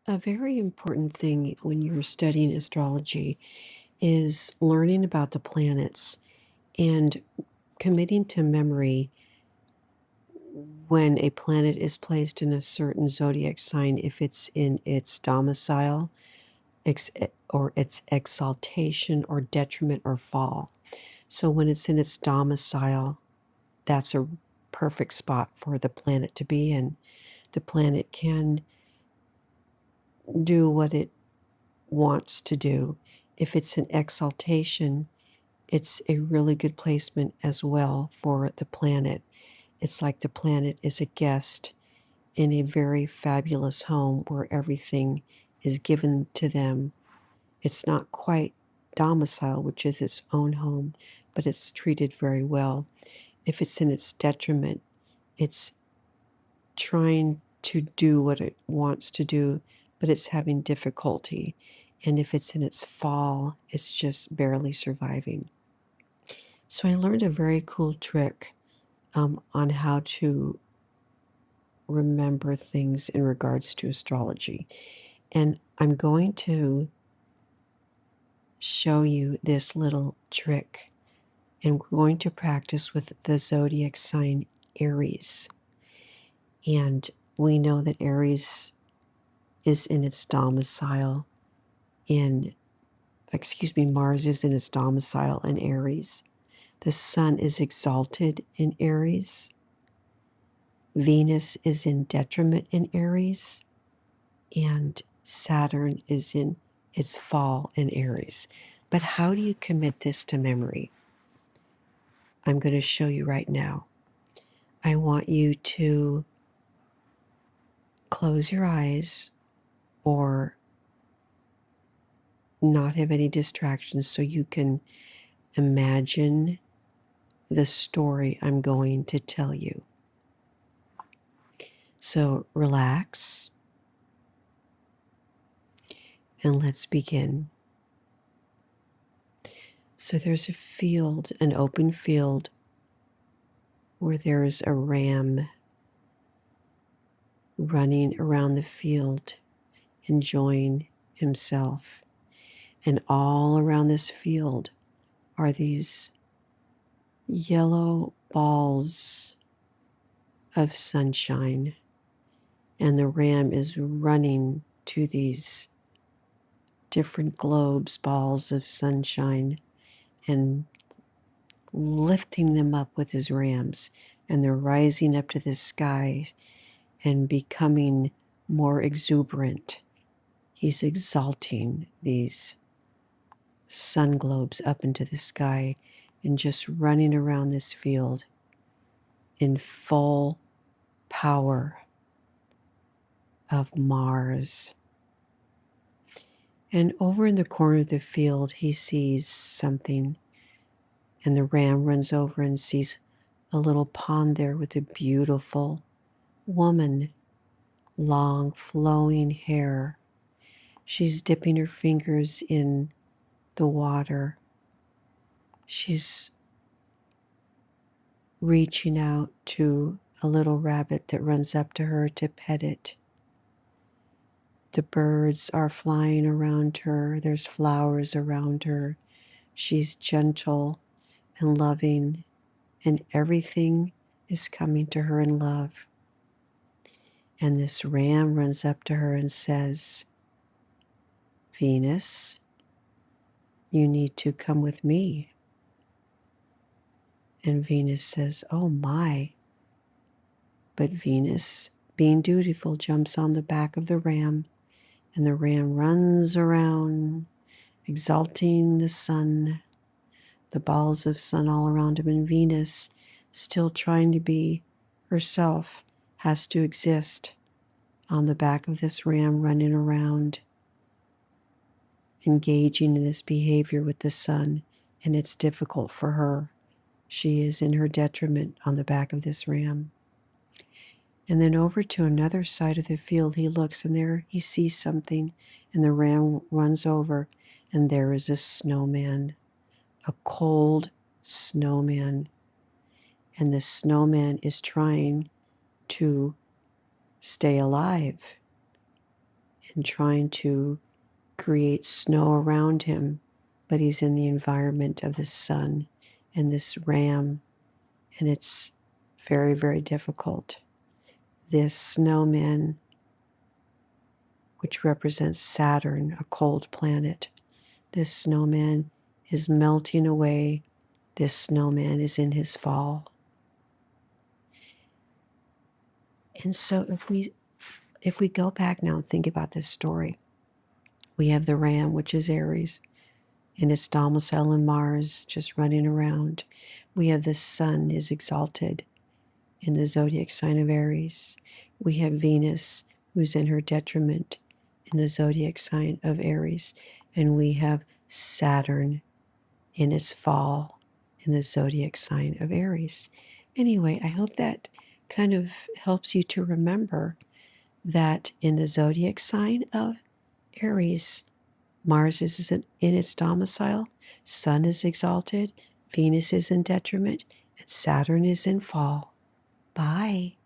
A very important thing when you're studying astrology is learning about the planets and committing to memory when a planet is placed in a certain zodiac sign, if it's in its domicile, or its exaltation or detriment or fall. So when it's in its domicile, that's a perfect spot for the planet to be in. The planet can do what it wants to do. If it's an exaltation, it's a really good placement as well for the planet. It's like the planet is a guest in a very fabulous home where everything is given to them. It's not quite domicile, which is its own home, but it's treated very well. If it's in its detriment, it's trying to do what it wants to do, but it's having difficulty. And if it's in its fall, it's just barely surviving. So I learned a very cool trick on how to remember things in regards to astrology. And I'm going to show you this little trick. And we're going to practice with the zodiac sign Aries. And we know that Aries is in its domicile Mars is in its domicile in Aries. The sun is exalted in Aries. Venus is in detriment in Aries. And Saturn is in its fall in Aries. But how do you commit this to memory? I'm going to show you right now. I want you to close your eyes or not have any distractions so you can imagine the story I'm going to tell you. So relax and let's begin. So there's a field, an open field, where there's a ram running around the field, enjoying himself. And all around this field are these yellow balls of sunshine. And the ram is running to these different globes, balls of sunshine, and lifting them up with his rams. And they're rising up to the sky and becoming more exuberant. He's exalting these sun globes up into the sky and just running around this field in full power of Mars. And over in the corner of the field, he sees something, and the ram runs over and sees a little pond there with a beautiful woman, long flowing hair. She's dipping her fingers in the water. She's reaching out to a little rabbit that runs up to her to pet it. The birds are flying around her. There's flowers around her. She's gentle and loving, and everything is coming to her in love. And this ram runs up to her and says, "Venus, you need to come with me." And Venus says, "Oh my." But Venus, being dutiful, jumps on the back of the ram, and the ram runs around, exalting the sun, the balls of sun all around him. And Venus, still trying to be herself, has to exist on the back of this ram, running around, engaging in this behavior with the sun. And it's difficult for her. She is in her detriment on the back of this ram. And then over to another side of the field, he looks, and there he sees something, and the ram runs over, and there is a snowman, a cold snowman. And the snowman is trying to stay alive. and trying to create snow around him, but he's in the environment of the sun and this ram, and it's very, very difficult. This snowman, which represents Saturn, a cold planet, this snowman is melting away. This snowman is in his fall. And so if we go back now and think about this story, we have the ram, which is Aries, in its domicile in Mars, just running around. We have the sun is exalted in the zodiac sign of Aries. We have Venus, who's in her detriment in the zodiac sign of Aries. And we have Saturn in its fall in the zodiac sign of Aries. Anyway, I hope that kind of helps you to remember that in the zodiac sign of Aries, Mars is in its domicile, Sun is exalted, Venus is in detriment, and Saturn is in fall. Bye.